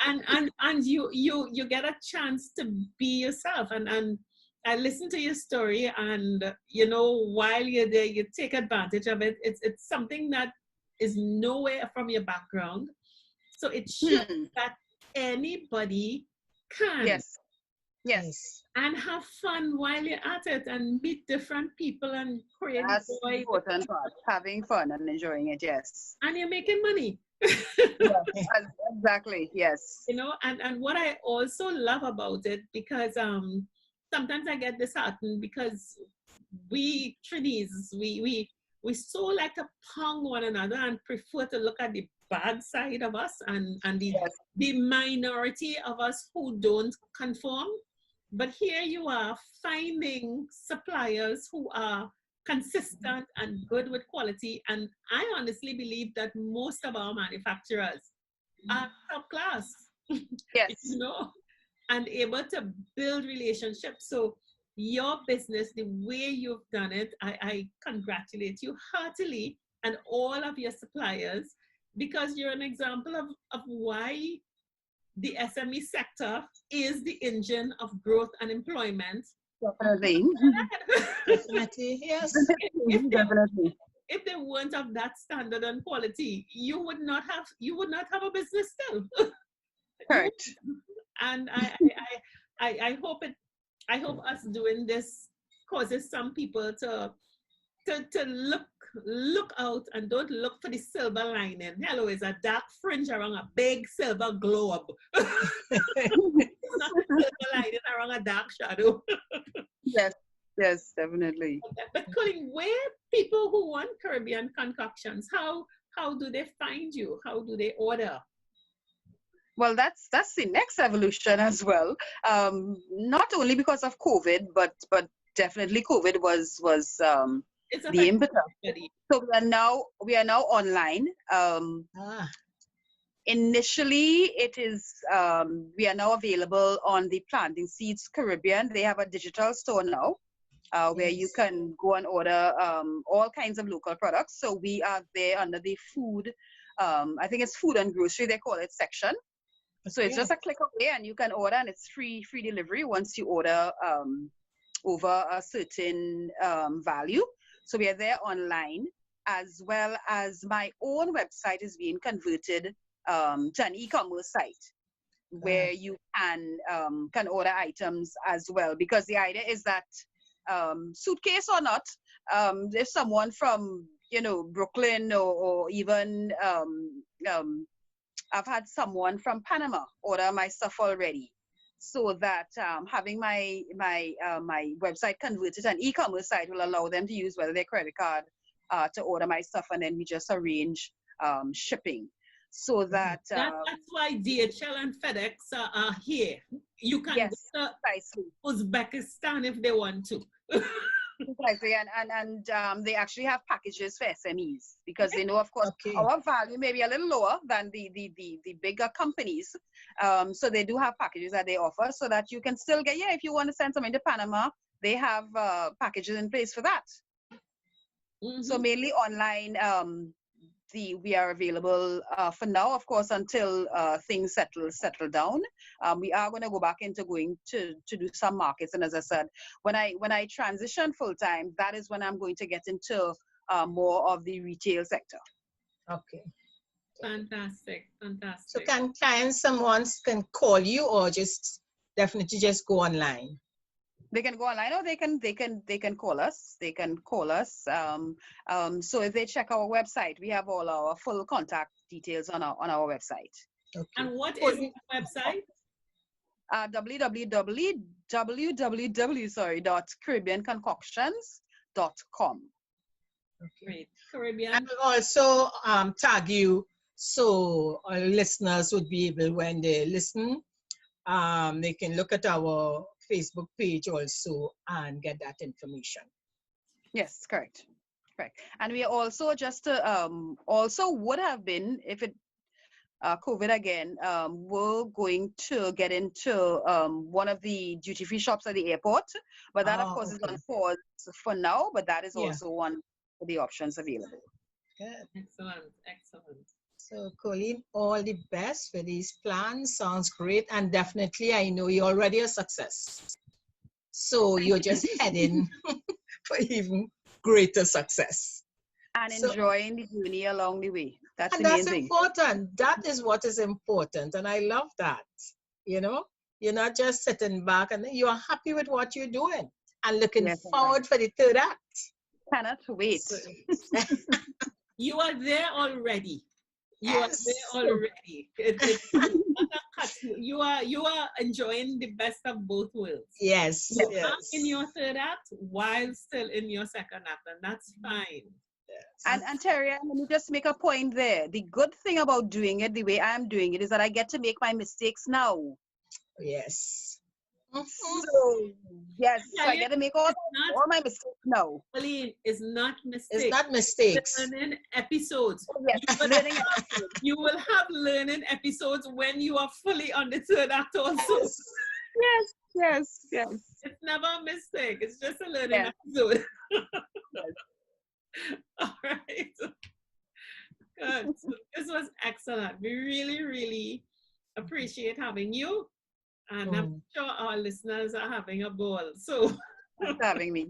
And you get a chance to be yourself. And I listen to your story, and while you're there, you take advantage of it. It's something that is nowhere from your background. So it shows that anybody can. Yes. Yes. And have fun while you're at it, and meet different people and create That's joy. the important part. Having fun and enjoying it. Yes. And you're making money. Yes, exactly. Yes. And what I also love about it, because sometimes I get disheartened because we Trinis, we so like to pong one another and prefer to look at the bad side of us and the minority of us who don't conform. But here you are finding suppliers who are consistent and good with quality. And I honestly believe that most of our manufacturers are top class. Yes. And able to build relationships. So your business, the way you've done it, I congratulate you heartily, and all of your suppliers, because you're an example of why the SME sector is the engine of growth and employment. Definitely. Definitely, yes. Definitely. If they weren't of that standard and quality, you would not have a business still. Correct. And I hope us doing this causes some people to look out and don't look for the silver lining. Hello, is a dark fringe around a big silver globe. It's not a silver lining around a dark shadow. Yes, definitely. But Colleen, where people who want Caribbean concoctions, how do they find you? How do they order? Well, that's the next evolution as well. Not only because of COVID, but definitely COVID was the impetus. So we are now online. Initially, it is we are now available on the Planting Seeds Caribbean. They have a digital store now. where you can go and order all kinds of local products. So we are there under the food, I think it's food and grocery, they call it section. So it's just a click away and you can order, and it's free delivery once you order over a certain value. So we are there online, as well as my own website is being converted to an e-commerce site where you can order items as well. Because the idea is that suitcase or not, if someone from Brooklyn or even I've had someone from Panama order my stuff already, so that having my website converted to an e-commerce site will allow them to use their credit card to order my stuff, and then we just arrange shipping. So that that's why DHL and FedEx are here. You can go to Uzbekistan if they want to. Precisely, and they actually have packages for SMEs, because they know, of course, our value may be a little lower than the bigger companies. So they do have packages that they offer, so that you can still get, if you want to send something to Panama, they have packages in place for that. So mainly online, we are available for now, of course, until things settle down. We are going to go back into going to do some markets, and as I said, when I transition full time, that is when I'm going to get into more of the retail sector. Okay. Fantastic. So can clients, someone can call you, or definitely just go online? They can go online, or they can call us. They can call us. So if they check our website, we have all our full contact details on our website. Okay. And what is the website? www.caribbeanconcoctions.com. Great. Caribbean. And we'll also tag you, so our listeners would be able, when they listen, they can look at our Facebook page also and get that information. Yes, correct. And we also also would have been, if it COVID again, we're going to get into one of the duty-free shops at the airport, but that of course is on pause for now, but that is also one of the options available. Good. Excellent. So Colleen, all the best for these plans. Sounds great. And definitely, I know you're already a success. So you're just heading for even greater success. And enjoying the journey along the way. That's important. That is what is important. And I love that. You're not just sitting back, and you are happy with what you're doing and looking forward for the third act. Cannot wait. So, you are there already. You are there already. You are enjoying the best of both worlds. Yes. You are in your third act while still in your second act, and that's fine. Yes. And Terri, let me just make a point there. The good thing about doing it the way I'm doing it is that I get to make my mistakes now. Yes. So, yes, so I get to make all my mistakes now. Colleen, it's not mistakes. It's not mistakes. Learning episodes. Oh, yes. You will have learning episodes when you are fully on the third act also. Yes. It's never a mistake. It's just a learning episode. All right. Good. So this was excellent. We really, really appreciate having you. And I'm sure our listeners are having a ball. So thanks for having me.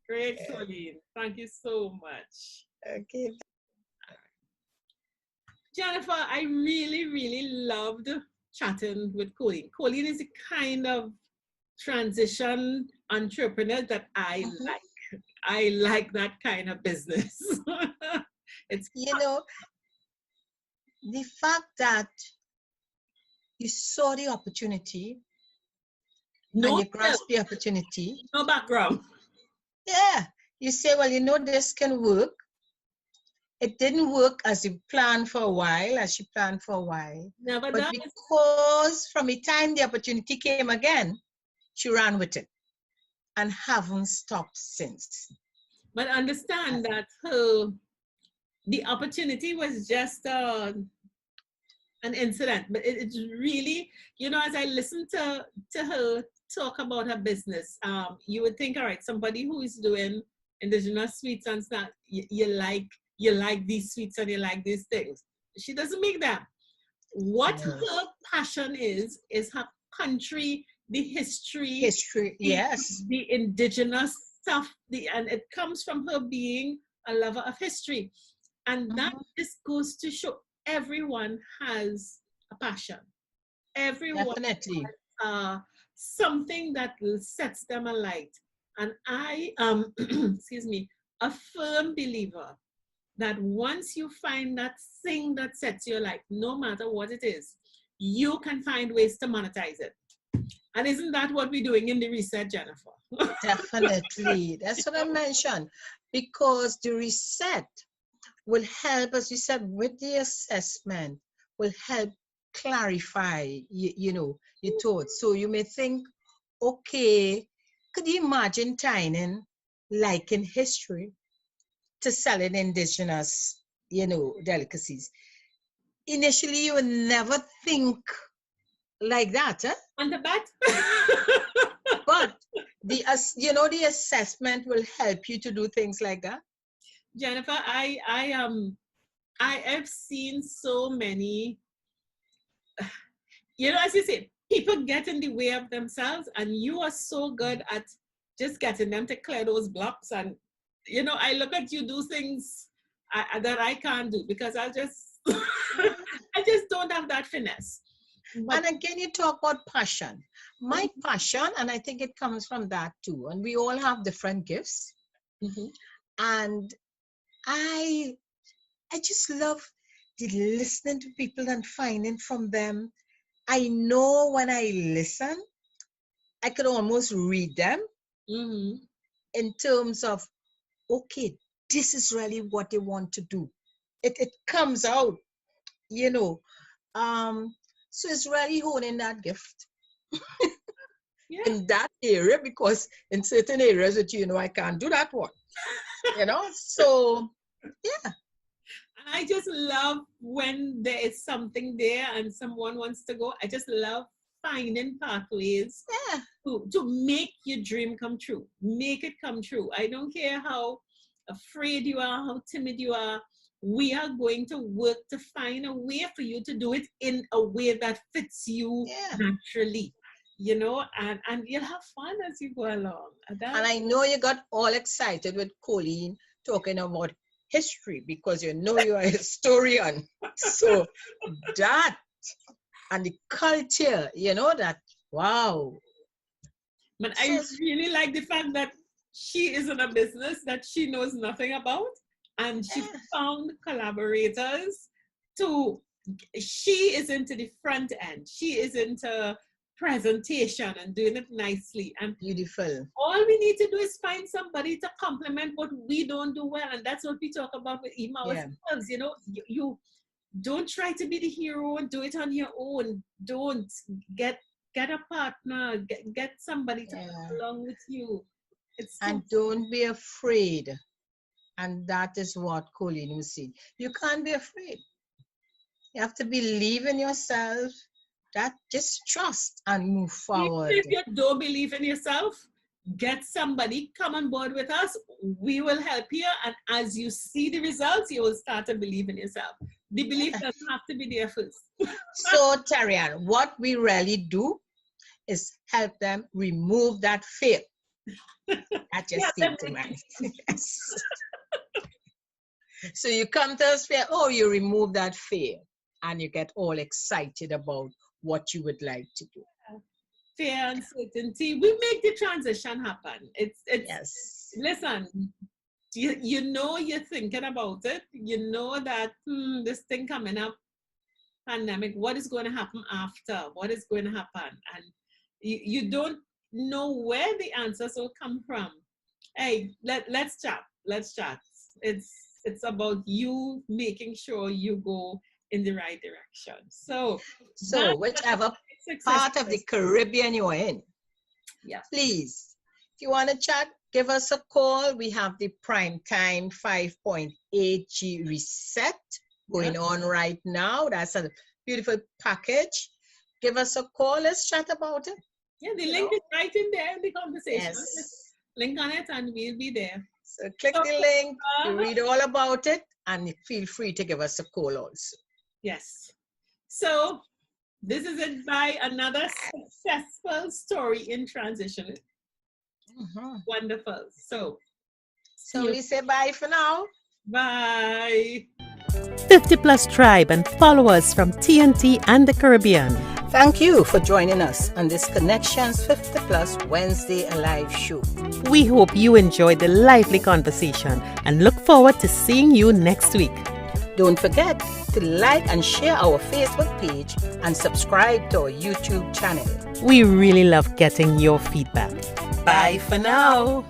Great, Colleen. Thank you so much. Okay. Jennifer, I really, really loved chatting with Colleen. Colleen is the kind of transition entrepreneur that I like. I like that kind of business. It's the fact that you saw the opportunity and you grasped the opportunity. No background. Yeah. You say, well, this can work. It didn't work as you planned for a while, as she planned for a while. Never but does. Because from the time the opportunity came again, she ran with it and haven't stopped since. But understand that the opportunity was just an incident, but it's really, you know, as I listen to her talk about her business, you would think, all right, somebody who is doing indigenous sweets and snacks, you like these sweets and you like these things. She doesn't make them. What No. her passion is her country, the history, Yes. the indigenous stuff, and it comes from her being a lover of history. And that just goes to show everyone has a passion. Everyone Definitely. has something that sets them alight. And I excuse me, a firm believer that once you find that thing that sets you alight, no matter what it is, you can find ways to monetize it. And isn't that what we're doing in the reset, Jennifer? Definitely. That's what I mentioned. Because the reset will help, as you said, with the assessment, will help clarify, you know, your thoughts. So you may think, okay, could you imagine Tynan liking history to selling indigenous, you know, delicacies? Initially, you would never think like that, huh? On the bat? But the assessment will help you to do things like that. Jennifer, I have seen so many, you know, as you say, people get in the way of themselves, and you are so good at just getting them to clear those blocks. And you know, I look at you do things that I can't do because I just I just don't have that finesse. But, and again, you talk about passion. My passion, and I think it comes from that too. And we all have different gifts. And I just love listening to people and finding from them. I know when I listen, I could almost read them in terms of, okay, this is really what they want to do. It comes out, you know. So it's really honing that gift in that area, because in certain areas that, you know, I can't do that one, you know. So yeah. I just love when there is something there and someone wants to go. I just love finding pathways to make your dream come true. Make it come true. I don't care how afraid you are, how timid you are. We are going to work to find a way for you to do it in a way that fits you naturally, you know, and you'll have fun as you go along. And I know you got all excited with Colleen talking about history, because you know you are a historian. So that and the culture, you know, that, wow. But I really like the fact that she is in a business that she knows nothing about, and she found collaborators she is into the front end. She is into presentation and doing it nicely and beautiful. All we need to do is find somebody to complement what we don't do well, and that's what we talk about with even ourselves. You know, you don't try to be the hero and do it on your own. Don't get a partner, get somebody to come along with you. And don't be afraid. And that is what Colleen was saying. You can't be afraid. You have to believe in yourself. That just trust and move forward. Even if you don't believe in yourself, get somebody, come on board with us. We will help you. And as you see the results, you will start to believe in yourself. The belief doesn't have to be there first. So, Terri-Ann, what we really do is help them remove that fear. That just came to mind. Yes. So you come to us, fear, you remove that fear, and you get all excited about what you would like to do. Fear, uncertainty, we make the transition happen. It's listen, you know, you're thinking about it. You know that this thing coming up, pandemic, what is going to happen after? What is going to happen? And you don't know where the answers will come from. Hey, let's chat. Let's chat. It's about you making sure you go in the right direction. So whichever part of the Caribbean you're in, please, if you want to chat, give us a call. We have the prime time 5.8G reset going on right now. That's a beautiful package, give us a call. Let's chat about it. Yeah, the link is right in there in the conversation. Yes. Just link on it and we'll be there. So click the link, you read all about it, and feel free to give us a call also. Yes. So this is it by another successful story in transition. Wonderful. So we say bye for now. bye. 50 Plus Tribe and followers from TNT and the Caribbean. Thank you for joining us on this Connections 50 Plus Wednesday Alive show. We hope you enjoyed the lively conversation and look forward to seeing you next week. Don't forget to like and share our Facebook page and subscribe to our YouTube channel. We really love getting your feedback. Bye for now.